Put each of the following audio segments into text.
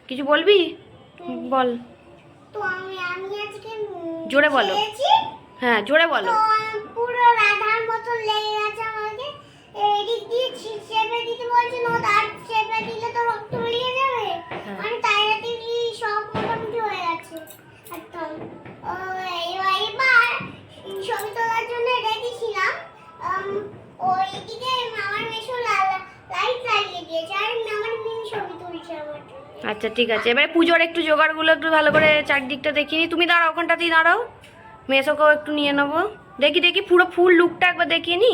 কিছু বলবি? বল। তো আমি আজকে জোরে বলো। হ্যাঁ জোরে বলো। পুরো রাধার মতো লেগে গেছে আমাকে। এদিক দিয়ে চেপে দিতে বলছে, না তার চেপে দিলে তো রক্ত বেরিয়ে যাবে। আমি তাইরাতে কি সব মোটামুটি হয়ে গেছে একদম। এবার ছবি তোলার জন্য রেখেছিলাম। ওইদিকে আমার মেশো লাইট লাগিয়ে দিয়েছে আর আমার মিমি ছবি তুলছে আমার। আচ্ছা ঠিক আছে, এবারে পুজোর একটু জোগাড়গুলো একটু ভালো করে চারদিকটা দেখিয়ে তুমি দাঁড়াও, ওখানটাতেই দাঁড়াও, মেসোকেও একটু নিয়ে নেবো। দেখি দেখি পুরো ফুল লুকটা একবার দেখিয়ে নি।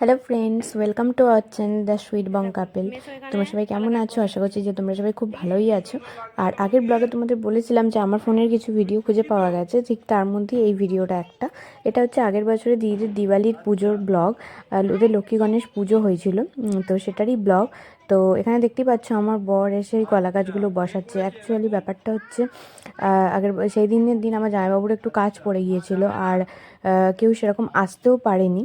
Hello friends, welcome to our channel the sweet Bong couple. তোমরা সবাই কেমন আছো? আশা করছি যে তোমরা সবাই খুব ভালোই আছো। আর আগের ব্লগে তোমাদের বলেছিলাম যে আমার ফোনের কিছু ভিডিও খুঁজে পাওয়া গেছে, ঠিক তার মধ্যে এই ভিডিওটা একটা। এটা হচ্ছে আগের বছরে দিদিদের দিওয়ালির পুজোর ব্লগ। ওদের লক্ষ্মী গণেশ পুজো হয়েছিল, তো সেটারই ব্লগ। তো এখানে দেখতেই পাচ্ছ আমার বর এসে এই কলা গাছগুলো বসাচ্ছে। অ্যাকচুয়ালি ব্যাপারটা হচ্ছে সেই দিনের দিন আমার জামাইবাবুর একটু কাজ পড়ে গিয়েছিল, আর কেউ সেরকম আসতেও পারেনি।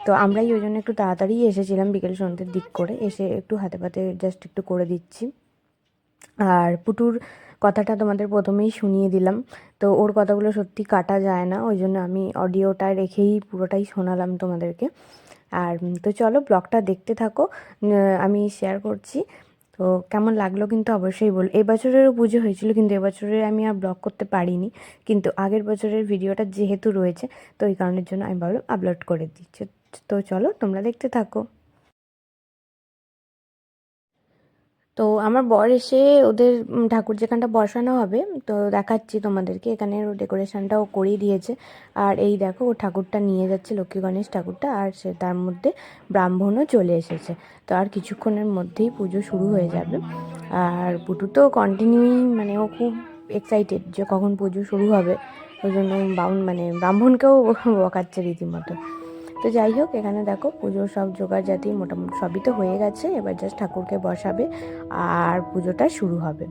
তো আমরাই ওই জন্য একটু তাড়াতাড়ি এসেছিলাম, বিকেল সন্ধ্যের দিক করে এসে একটু হাতে পাতে জাস্ট একটু করে দিচ্ছি। আর পুটুর কথাটা তোমাদের প্রথমেই শুনিয়ে দিলাম, তো ওর কথাগুলো সত্যি কাটা যায় না, ওই জন্য আমি অডিওটা রেখেই পুরোটাই শোনালাম তোমাদেরকে। আর তো চলো ব্লগটা দেখতে থাকো, আমি শেয়ার করছি। তো কেমন লাগলো কিন্তু অবশ্যই বল। এবছরেরও পুজো হয়েছিল, কিন্তু এবছরের আমি আর ব্লগ করতে পারিনি, কিন্তু আগের বছরের ভিডিওটা যেহেতু রয়েছে তো এই কারণের জন্য আমি ভাবলাম আপলোড করে দিচ্ছি। তো চলো তোমরা দেখতে থাকো। তো আমার বর এসে ওদের ঠাকুর যেখানটা বসানো হবে তো দেখাচ্ছি তোমাদেরকে, এখানের ডেকোরেশনটাও করিয়ে দিয়েছে। আর এই দেখো ও ঠাকুরটা নিয়ে যাচ্ছে, লক্ষ্মী গণেশ ঠাকুরটা, আর সে তার মধ্যে ব্রাহ্মণও চলে এসেছে। তো আর কিছুক্ষণের মধ্যেই পুজো শুরু হয়ে যাবে। আর পুটু তো কন্টিনিউই মানে ও খুব এক্সাইটেড যে কখন পুজো শুরু হবে, ওই জন্য ব্রাহ্মণকেও বকাচ্ছে রীতিমতো। তো যাই হোক, এখানে দেখো পুজোর সব জোগাড় জাতি মোটামুটি সবই তো হয়ে গেছে, এবার জাস্ট ঠাকুরকে বসাবে আর পুজোটা শুরু হবে।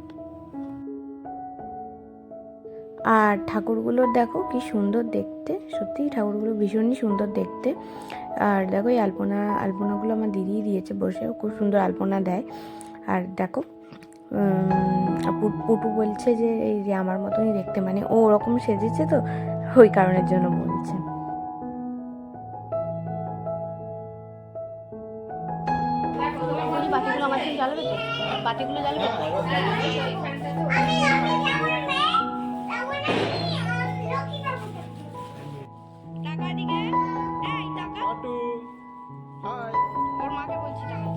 আর ঠাকুরগুলোর দেখো কি সুন্দর দেখতে, সত্যিই ঠাকুরগুলো ভীষণই সুন্দর দেখতে। আর দেখো এই আলপনাগুলো আমার দিদিই দিয়েছে বসে, খুব সুন্দর আলপনা দেয়। আর দেখো পুটু বলছে যে এই যে আমার মতনই দেখতে, মানে ও ওরকম সেজেছে তো ওই কারণের জন্য বলছে। বাতিগুলো আমার জন্য জ্বালাবে তো, বাতিগুলো জ্বালাবে তো। টাকা দিকে, এই টাকা হাই ওর মাকে বলছি টাকা।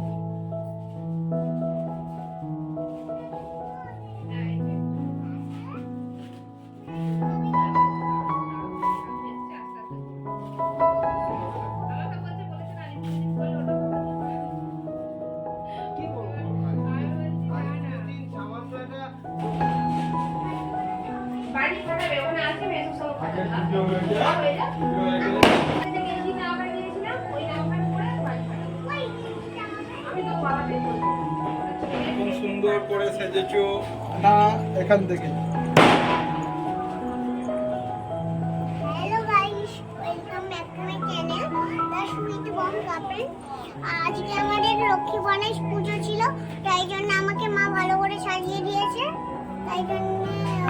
সুন্দর করে সেজেছো না এখান থেকে। Hello guys, welcome back to my channel the sweet Bong couple. আজকে আমাদের লক্ষ্মী গণেশ পুজো ছিল, তাই জন্য আমাকে মা ভালো করে সাজিয়ে দিয়েছে। তাই জন্য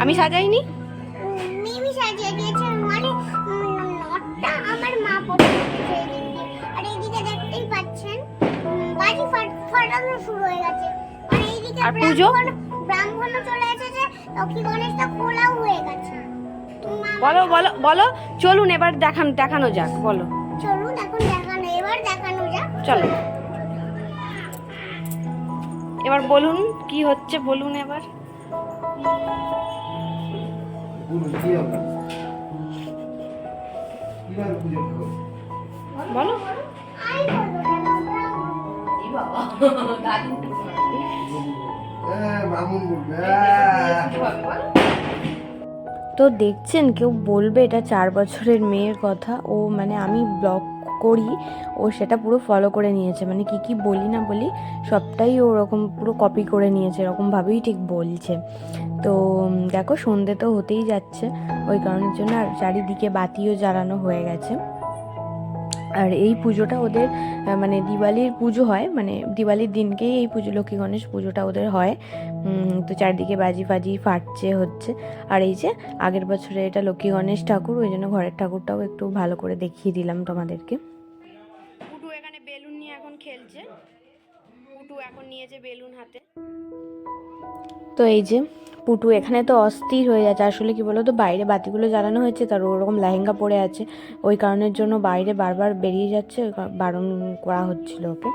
আমি সাজাইনি, মিমি সাজিয়ে দিয়েছে, মানে নটটা আমার মা পড়েছে। আর এইদিকে দেখতেই পাচ্ছেন বাজি ফাটানো শুরু হয়ে গেছে। আর এইদিকে ব্রাহ্মণও চলে এসেছে, লক্ষ্মী গণেশটা খোলাও হয়ে গেছে। বলো বলো বলো, চলুন এবার দেখানো যাক, বলো চলুন এখন দেখানো, এবার দেখানো যাক। চলো। এবার বলুন কি হচ্ছে, বলুন এবার। বলো। আই বলো কেন তো দেখছেন, কেউ বলবে এটা 4 বছরের মেয়ের কথা, ও মানে আমি ব্লগ করি ও সেটা পুরো ফলো করে নিয়েছে, মানে কি কি বলি না বলি সবটাই ও ওরকম পুরো কপি করে নিয়েছে, এরকমভাবেই ঠিক বলছে। তো দেখো সন্ধে তো হতেই যাচ্ছে, ওই কারণের জন্য আর চারিদিকে বাতিও জ্বালানো হয়ে গেছে। আর এই পুজোটা ওদের মানে দিওয়ালির পুজো হয়, মানে দিওয়ালির দিনকেই এই পুজো, লক্ষ্মী গণেশ পুজোটা ওদের হয়। তো চারদিকে বাজি ফাজি ফাটছে হচ্ছে। আর এই যে আগের বছরে এটা লক্ষ্মী গণেশ ঠাকুর, ওই জন্য ঘরের ঠাকুরটাও একটু ভালো করে দেখিয়ে দিলাম তোমাদেরকে। পুটু এখানে বেলুন নিয়ে এখন খেলছে, পুটু এখন নিয়েছে বেলুন হাতে। তো এই যে পুটু এখানে তো অস্থির হয়ে যাচ্ছে, আসলে কি বলো তো, বাইরে বাতিগুলো জ্বালানো হয়েছে, তার ওরকম লেহেঙ্গা পরে আছে, ওই কারণের জন্য বাইরে বারবার বেরিয়ে যাচ্ছে, বারণ করা হচ্ছিল ওকে।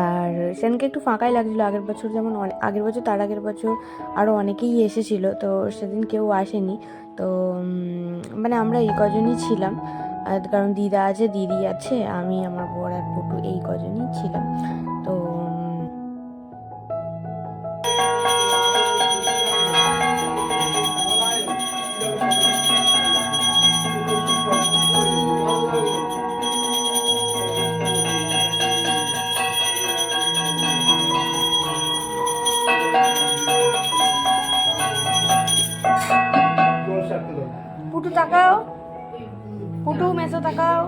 আর সেদিনকে একটু ফাঁকাই লাগছিলো, আগের বছর যেমন আগের বছর তার আগের বছর আরও অনেকেই এসেছিল, তো সেদিন কেউ আসেনি। তো মানে আমরা এই কজনই ছিলাম, কারণ দিদা আছে, দিদি আছে, আমি, আমার বর আর পুটু, এই কজনই ছিলাম। তো পুটু তাকাও, পুটু মেসো তাকাও।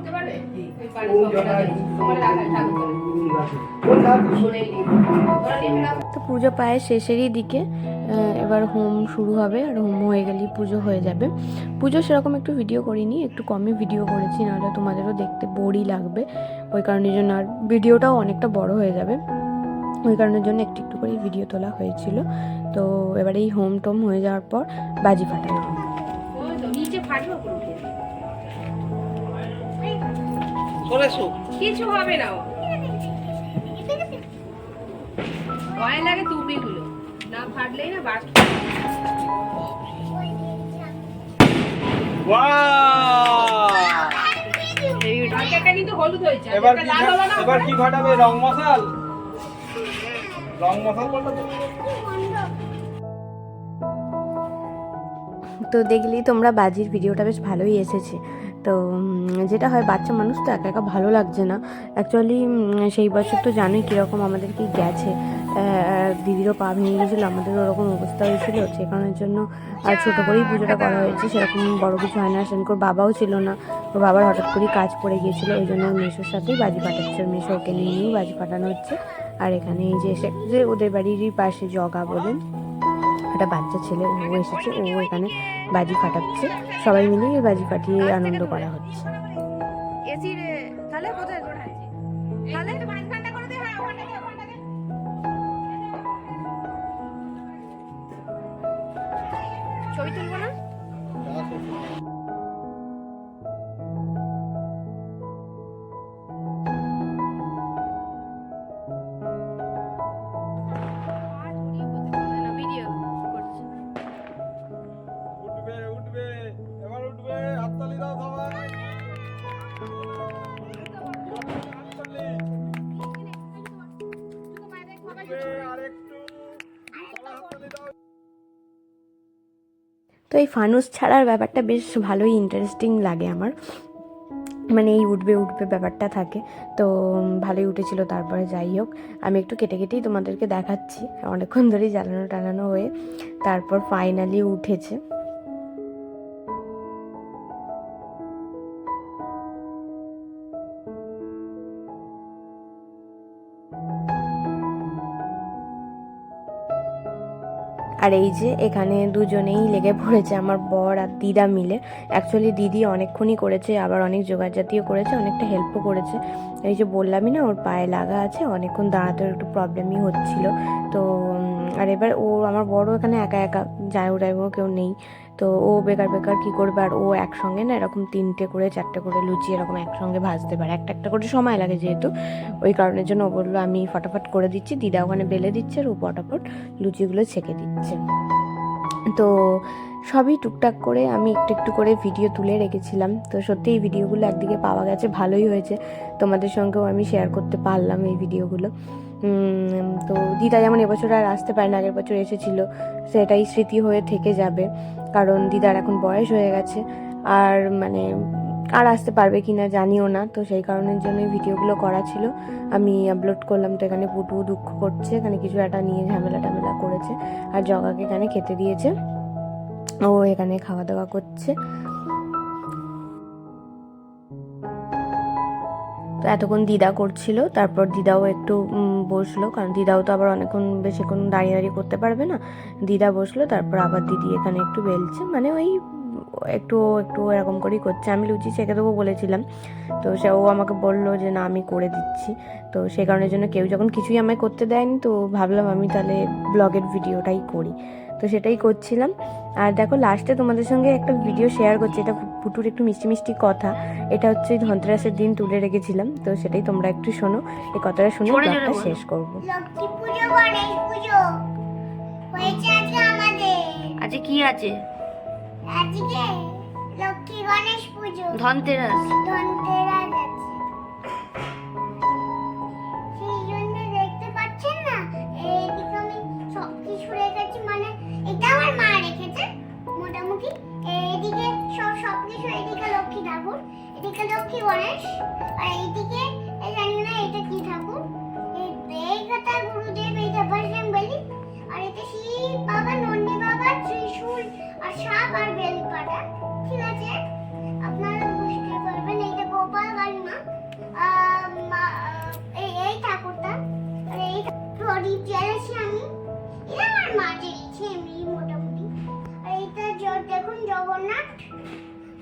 তো পুজো প্রায় শেষেরই দিকে, এবার হোম শুরু হবে, আর হোম হয়ে গেলেই পুজো হয়ে যাবে। পুজো সেরকম একটু ভিডিও করিনি, একটু কমই ভিডিও করেছি, নাহলে তোমাদেরও দেখতে বোরই লাগবে, ওই কারণের জন্য আর ভিডিওটাও অনেকটা বড় হয়ে যাবে, ওই কারণের জন্য একটু একটু করে ভিডিও তোলা হয়েছিল। তো এবার এই হোম টোম হয়ে যাওয়ার পর বাজি ফাটানো হবে। কিছু হবে না, ভয় লাগে তুবড়িগুলো না ফাটলেই না বাস। কিন্তু হলুদ হয়েছে, এবার কি ফাটাবে? রং মশাল, রং মশাল বলতে তো দেখলেই তোমরা বাজির ভিডিওটা বেশ ভালোই এসেছে। তো যেটা হয়, বাচ্চা মানুষ তো একা একা ভালো লাগছে না অ্যাকচুয়ালি। সেই বছর তো জানোই কীরকম আমাদেরকে গেছে, দিদিরও পা ভেঙে গেছিলো, আমাদেরও ওরকম অবস্থা হয়েছিল, সে কারণের জন্য আর ছোটো করেই পুজোটা করা হয়েছে, সেরকম বড় কিছু হয় না। সেনকোর বাবাও ছিল না, ওর বাবার হঠাৎ করেই কাজ পড়ে গিয়েছিলো, ওই জন্য মেশোর সাথেই বাজি ফাটাচ্ছে, মেশো ওকে নিয়েই বাজি ফাটানো হচ্ছে। আর এখানে এই যে এসে যে ওদের বাড়িরই পাশে জগা বলে একটা বাচ্চা ছেলে, ও এসেছে, ও এখানে বাজি ফাটাচ্ছে, সবাই মিলে বাজি ফাটিয়ে আনন্দ করা হচ্ছে। ছবি তুলবো না? উঠবে উঠবে, এবার উঠবে, হাততালি দাও সবাই, হাততালি, উঠবে আরেকটু, সবাই হাততালি দাও। তো এই ফানুস ছাড়ার ব্যাপারটা বেশ ভালোই ইন্টারেস্টিং লাগে আমার, মানে এই উঠবে উঠবে ব্যাপারটা থাকে, তো ভালোই উঠেছিল। তারপরে যাই হোক, আমি একটু কেটে কেটেই তোমাদেরকে দেখাচ্ছি, অনেকক্ষণ ধরেই জ্বালানো টানানো হয়ে তারপর ফাইনালি উঠেছে। আর এই যে এখানে দুজনেই লেগে পড়েছে, আমার বর আর দিদা মিলে। অ্যাকচুয়ালি দিদি অনেকক্ষণই করেছে, আবার অনেক জোগাড় জাতীয় করেছে, অনেকটা হেল্পও করেছে। এই যে বললামই না, ওর পায়ে লাগা আছে, অনেকক্ষণ দাঁড়াতে একটু প্রবলেমই হচ্ছিল। তো আর এবার ও, আমার বড় এখানে একা একা, জায়গাও কেউ নেই, তো ও বেকার বেকার কী করবে, আর ও একসঙ্গে না এরকম 3টে করে 4টে করে লুচি এরকম একসঙ্গে ভাজতে পারে, একটা একটা করে সময় লাগে যেহেতু, ওই কারণের জন্য ও বললো আমি ফটাফট করে দিচ্ছি, দিদা ওখানে বেলে দিচ্ছে আর ও ফটাফট লুচিগুলো ছেঁকে দিচ্ছে। তো সবই টুকটাক করে আমি একটু একটু করে ভিডিও তুলে রেখেছিলাম। তো সত্যি এই ভিডিওগুলো একদিকে পাওয়া গেছে, ভালোই হয়েছে, তোমাদের সঙ্গেও আমি শেয়ার করতে পারলাম এই ভিডিওগুলো। তো দিদা যেমন এবছর আর আসতে পারে না, আগের বছর এসেছিল, সেটাই স্মৃতি হয়ে থেকে যাবে, কারণ দিদার এখন বয়স হয়ে গেছে, আর মানে আর আসতে পারবে কি না জানিও না। তো সেই কারণের জন্য ভিডিওগুলো করা ছিল, আমি আপলোড করলাম। তো এখানে পুটু দুঃখ করছে, এখানে কিছু একটা নিয়ে ঝামেলা টামেলা করেছে, আর জগাকে এখানে খেতে দিয়েছে, ও এখানে খাওয়া দাওয়া করছে। তো এতক্ষণ দিদা করছিল, তারপর দিদাও একটু বসলো, কারণ দিদাও তো আবার অনেকক্ষণ বেশিক্ষণ দাঁড়িয়ে দাঁড়িয়ে করতে পারবে না। দিদা বসলো, তারপর আবার দিদি এখানে একটু বেলছে, মানে ওই একটু একটু এরকম করেই করছে। আমি লুচি ছেঁকে দেবো বলেছিলাম, তো ও আমাকে বললো যে না আমি করে দিচ্ছি। তো সেই কারণের জন্য কেউ যখন কিছুই আমায় করতে দেয়নি, তো ভাবলাম আমি তাহলে ব্লগের ভিডিওটাই করি, তো সেটাই করছিলাম। আর দেখো লাস্টে তোমাদের সঙ্গে একটা ভিডিও শেয়ার করছি, এটা পুটুর একটু মিষ্টি মিষ্টি কথা, এটা হচ্ছে ধনতেরাসের দিন তুলে রেখেছিলাম, তো সেটাই তোমরা একটু শোনো, এই কথাটা শুনে ব্লগটা শেষ করবো। লক্ষ্মী পুজো, গণেশ পুজো হয়েছে আজকে আমাদের। আজকে কি আছে? আজকে লক্ষ্মী গণেশ পুজো, ধনতেরাস। ধনতেরাস আছে, সেই জন্য দেখতে পাচ্ছেন না এইদিকে আমি সব কিছু রেখেছি, মানে এটা আমার মা রেখেছে মোটামুটি। এইদিকে সবকিছু, এইদিকে লক্ষ্মী ঠাকুর, এদিকে লক্ষ্মী গণেশ, আর এইদিকে জানি না এটা কি ঠাকুর, এই কথা গুরুদেব, এইটা বজরং বলি, আর এটা শিব বাবা, নন্দী বাবা, ত্রিশূল আর সাপ আর বেলপাতা। ঠিক আছে, আপনারা বুঝতে পারবেন। এইটা গোপাল গাড়িমা, এই ঠাকুরটা, আর এই প্রদীপ জ্বালাচ্ছি আমি, এটা আমার মা জ্বালিয়েছে এমনি মোটামুটি। আর এইটা দেখুন জগন্নাথ,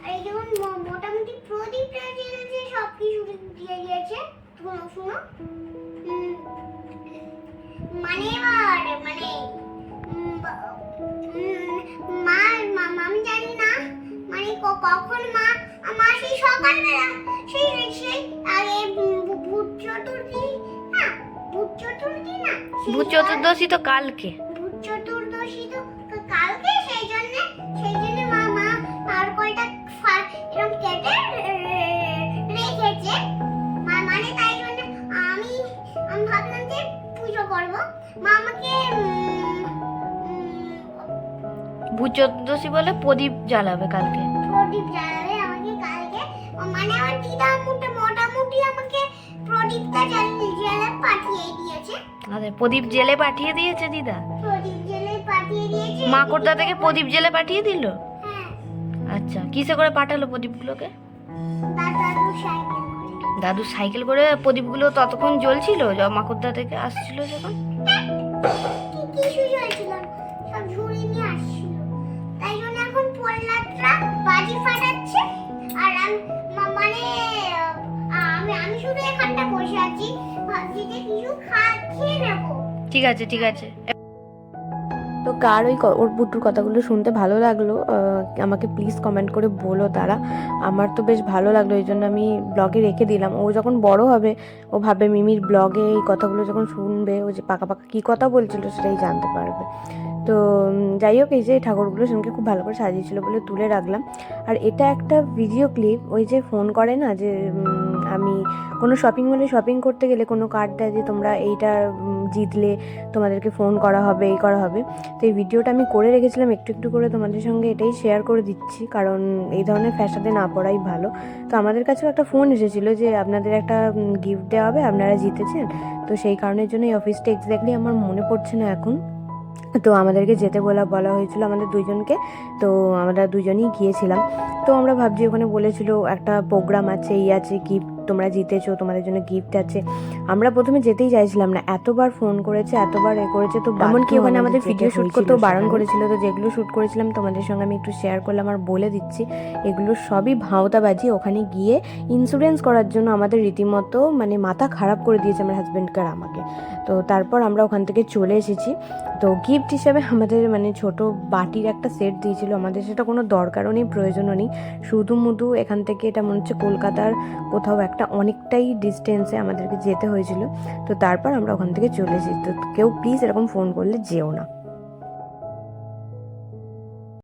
আর এই দেখুন মোটামুটি প্রদীপটা জ্বেলেছে, সব কিছু দিয়ে দিয়েছে। শুনো মানে এবার মানে আমি জানি না মানে কখন মা সেই সকালবেলা সেই আগে ভূত চতুর্থী না, ভূত চতুর্থী না, ভূত চতুর্দশী তো কালকে। ভূত চতুর্দশী তো কালকে, সেই জন্য মা নারকলটা এরকম কেটে রেখেছে, মানে তাই জন্য আমি ভাবলাম যে পুজো করব। মা আমাকে ভূত চতুর্দশী বলে প্রদীপ জ্বালাবে কালকে। প্রদীপ জ্বালাবে আমাকে কালকে, মানে আমার দিদা মোটামুটি আমাকে প্রদীপটা জ্বালিয়ে পাঠিয়ে দিয়েছে। আরে প্রদীপ জেলে পাঠিয়ে দিয়েছে দিদা? প্রদীপ জ্বালিয়ে পাঠিয়ে দিয়েছে। মা কোথা থেকে প্রদীপ জেলে পাঠিয়ে দিল? হ্যাঁ, আচ্ছা, কিসে করে পাঠালো প্রদীপগুলোকে? দাদু সাইকেল করে। দাদু সাইকেল করে প্রদীপগুলো ততক্ষণ জ্বলছিল মাকুরদা থেকে আসছিল যখন? কিছু জ্বলছিল না, সব ঝুড়ি নিয়ে আসছিল, তাই জন্য এখন পোল্লাটরা বাজি ফাটাচ্ছে, আর মানে আমি শুধু এখানটা বসে আছি, ভাবছি যে কিছু খেয়ে নেবো। ঠিক আছে ঠিক আছে। তো কার ওর বুটুর কথাগুলো শুনতে ভালো লাগলো আমাকে প্লিজ কমেন্ট করে বলো তারা। আমার তো বেশ ভালো লাগলো, এই জন্য আমি ব্লগে রেখে দিলাম। ও যখন বড় হবে ও ভাবে মিমির ব্লগে এই কথাগুলো যখন শুনবে, ও যে পাকা পাকা কী কথা বলছিল সেটাই জানতে পারবে। তো যাই হোক, এই যে ঠাকুরগুলো সেদিনকে খুব ভালো করে সাজিয়েছিল বলে তুলে রাখলাম। আর এটা একটা ভিডিও ক্লিপ, ওই যে ফোন করে না যে আমি কোনো শপিং মলে শপিং করতে গেলে কোনো কার্ড দেয় যে তোমরা এইটা জিতলে তোমাদেরকে ফোন করা হবে, এই করা হবে। তো এই ভিডিওটা আমি করে রেখেছিলাম, একটু একটু করে তোমাদের সঙ্গে এটাই শেয়ার করে দিচ্ছি, কারণ এই ধরনের ফ্যাশাতে না পড়াই ভালো। তো আমাদের কাছেও একটা ফোন এসেছিলো যে আপনাদের একটা গিফট দেওয়া হবে, আপনারা জিতেছেন। তো সেই কারণের জন্য এই অফিসটা এক্স্যাক্টলি আমার মনে পড়ছে না এখন। তো আমাদেরকে যেতে বলা হয়েছিল আমাদের দুইজনকে, তো আমরা দুজনেই গিয়েছিলাম। তো আমরা ভাবছি ওখানে বলেছিল একটা প্রোগ্রাম আছে, এই আছে, গিফট তোমরা জিতেছো, তোমাদের জন্য গিফট আছে। আমরা প্রথমে যেতেই চাইছিলাম না, এতবার ফোন করেছে, এতবার করেছে, তো এমনকি ওখানে আমাদের ভিডিও শ্যুট করতেও বারণ করেছিল। তো যেগুলো শ্যুট করেছিলাম তোমাদের সঙ্গে আমি একটু শেয়ার করলাম আর বলে দিচ্ছি, এগুলো সবই ভাঁওতাবাজি। ওখানে গিয়ে ইন্স্যুরেন্স করার জন্য আমাদের রীতিমতো মানে মাথা খারাপ করে দিয়েছে আমার হাজব্যান্ডকে আর আমাকে। তো তারপর আমরা ওখান থেকে চলে এসেছি। তো গিফট হিসাবে আমাদের মানে ছোট বাটির একটা সেট দিয়েছিল, আমাদের সেটা কোনো দরকারও নেই, প্রয়োজনও নেই। শুধু এখান থেকে এটা মনে হচ্ছে কলকাতার কোথাও একটা অনেকটাই ডিস্টেন্সে আমাদেরকে যেতে হয়েছিল। তো তারপর আমরা ওখান থেকে চলে এসেছি। তো কেউ প্লিজ এরকম ফোন করলে যেও না।